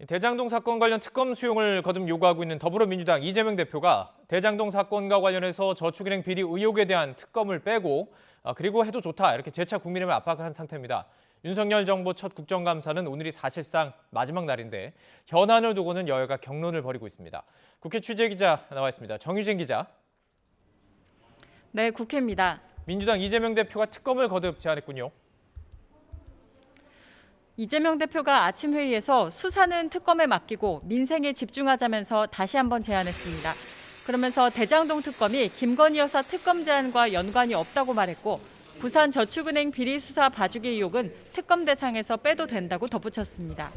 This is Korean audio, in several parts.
대장동 사건 관련 특검 수용을 거듭 요구하고 있는 더불어민주당 이재명 대표가 대장동 사건과 관련해서 저축은행 비리 의혹에 대한 특검을 빼고 그리고 해도 좋다 이렇게 재차 국민의힘을 압박을 한 상태입니다. 윤석열 정부 첫 국정감사는 오늘이 사실상 마지막 날인데 현안을 두고는 여야가 격론을 벌이고 있습니다. 국회 취재기자 나와 있습니다. 정유진 기자. 네, 국회입니다. 민주당 이재명 대표가 특검을 거듭 제안했군요. 이재명 대표가 아침 회의에서 수사는 특검에 맡기고 민생에 집중하자면서 다시 한번 제안했습니다. 그러면서 대장동 특검이 김건희 여사 특검 제안과 연관이 없다고 말했고 부산저축은행 비리 수사 봐주기 의혹은 특검 대상에서 빼도 된다고 덧붙였습니다.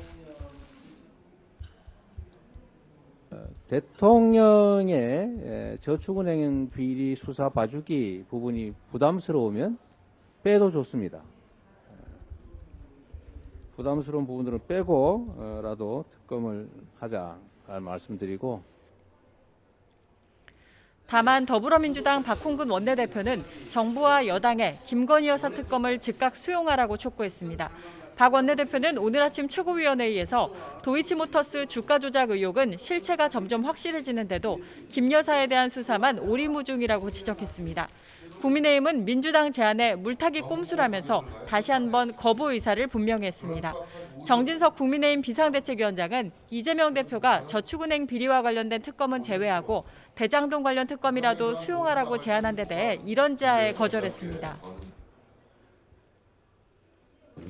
대통령의 저축은행 비리 수사 봐주기 부분이 부담스러우면 빼도 좋습니다. 부담스러운 부분들은 빼고라도 특검을 하자 말씀드리고, 다만 더불어민주당 박홍근 원내대표는 정부와 여당의 김건희 여사 특검을 즉각 수용하라고 촉구했습니다. 박 원내대표는 오늘 아침 최고위원회의에서 도이치모터스 주가 조작 의혹은 실체가 점점 확실해지는데도 김 여사에 대한 수사만 오리무중이라고 지적했습니다. 국민의힘은 민주당 제안에 물타기 꼼수라면서 다시 한번 거부 의사를 분명히 했습니다. 정진석 국민의힘 비상대책위원장은 이재명 대표가 저축은행 비리와 관련된 특검은 제외하고 대장동 관련 특검이라도 수용하라고 제안한 데 대해 이런 제안에 거절했습니다.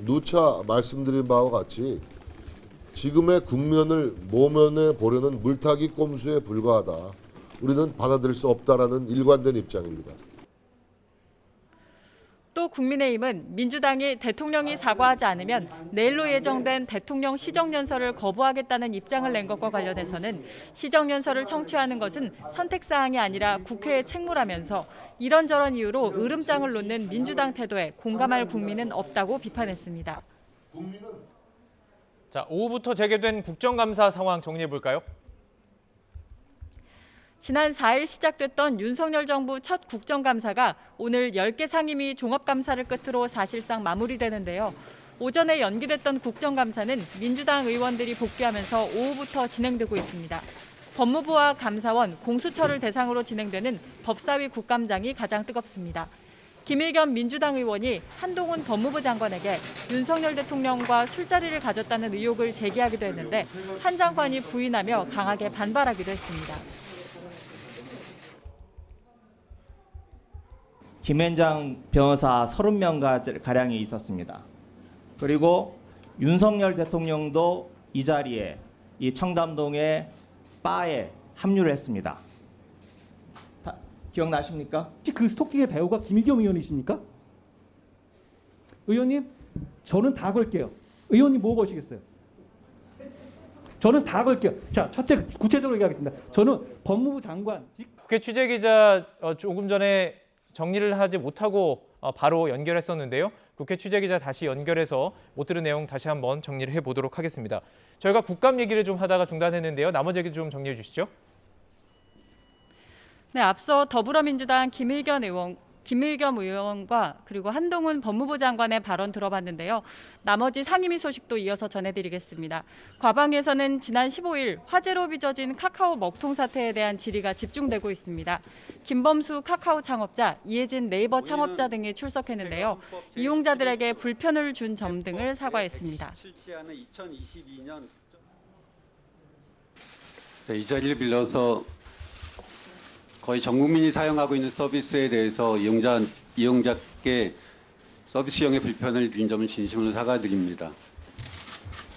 누차 말씀드린 바와 같이 지금의 국면을 모면해 보려는 물타기 꼼수에 불과하다. 우리는 받아들일 수 없다라는 일관된 입장입니다. 또 국민의힘은 민주당이 대통령이 사과하지 않으면 내일로 예정된 대통령 시정연설을 거부하겠다는 입장을 낸 것과 관련해서는 시정연설을 청취하는 것은 선택사항이 아니라 국회의 책무라면서 이런저런 이유로 으름장을 놓는 민주당 태도에 공감할 국민은 없다고 비판했습니다. 자, 오후부터 재개된 국정감사 상황 정리해 볼까요? 지난 4일 시작됐던 윤석열 정부 첫 국정감사가 오늘 10개 상임위 종합감사를 끝으로 사실상 마무리되는데요. 오전에 연기됐던 국정감사는 민주당 의원들이 복귀하면서 오후부터 진행되고 있습니다. 법무부와 감사원, 공수처를 대상으로 진행되는 법사위 국감장이 가장 뜨겁습니다. 김일겸 민주당 의원이 한동훈 법무부 장관에게 윤석열 대통령과 술자리를 가졌다는 의혹을 제기하기도 했는데 한 장관이 부인하며 강하게 반발하기도 했습니다. 김앤장 변호사 30명가량이 있었습니다. 그리고 윤석열 대통령도 이 자리에 이 청담동의 바에 합류를 했습니다. 기억나십니까? 혹시 그 스토킹의 배우가 김의겸 의원이십니까? 의원님, 저는 다 걸게요. 의원님 뭐 거시겠어요? 저는 다 걸게요. 자, 첫째 구체적으로 얘기하겠습니다. 저는 법무부 장관. 국회 취재기자 조금 전에 정리를 하지 못하고 바로 연결했었는데요. 국회 취재기자 다시 연결해서 못 들은 내용 다시 한번 정리를 해보도록 하겠습니다. 저희가 국감 얘기를 좀 하다가 중단했는데요. 나머지 얘기 좀 정리해 주시죠. 네, 앞서 더불어민주당 김일겸 의원과 그리고 한동훈 법무부 장관의 발언 들어봤는데요. 나머지 상임위 소식도 이어서 전해드리겠습니다. 과방에서는 지난 15일 화재로 빚어진 카카오 먹통 사태에 대한 질의가 집중되고 있습니다. 김범수 카카오 창업자, 이해진 네이버 창업자 등이 출석했는데요. 이용자들에게 불편을 준 점 등을 사과했습니다. 이 자리를 빌려서 거의 전 국민이 사용하고 있는 서비스에 대해서 이용자께 서비스형의 불편을 드린 점은 진심으로 사과드립니다.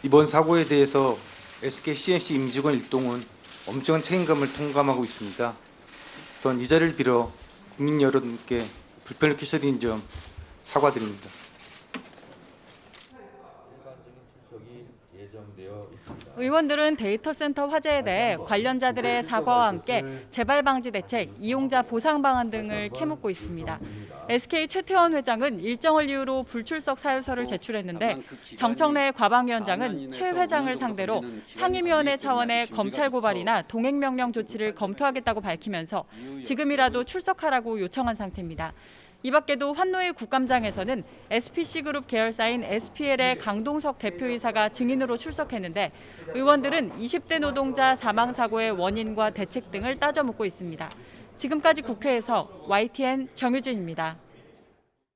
이번 사고에 대해서 SK CNC 임직원 일동은 엄청난 책임감을 통감하고 있습니다. 또한 이 자리를 빌어 국민 여러분께 불편을 끼쳐드린 점 사과드립니다. 의원들은 데이터 센터 화재에 대해 관련자들의 사과와 함께 재발 방지 대책, 이용자 보상 방안 등을 캐묻고 있습니다. SK 최태원 회장은 일정을 이유로 불출석 사유서를 제출했는데 정청래 과방위원장은 최 회장을 상대로 상임위원회 차원의 검찰 고발이나 동행명령 조치를 검토하겠다고 밝히면서 지금이라도 출석하라고 요청한 상태입니다. 이 밖에도 환노회 국감장에서는 SPC그룹 계열사인 SPL의 강동석 대표이사가 증인으로 출석했는데 의원들은 20대 노동자 사망 사고의 원인과 대책 등을 따져 묻고 있습니다. 지금까지 국회에서 YTN 정유진입니다.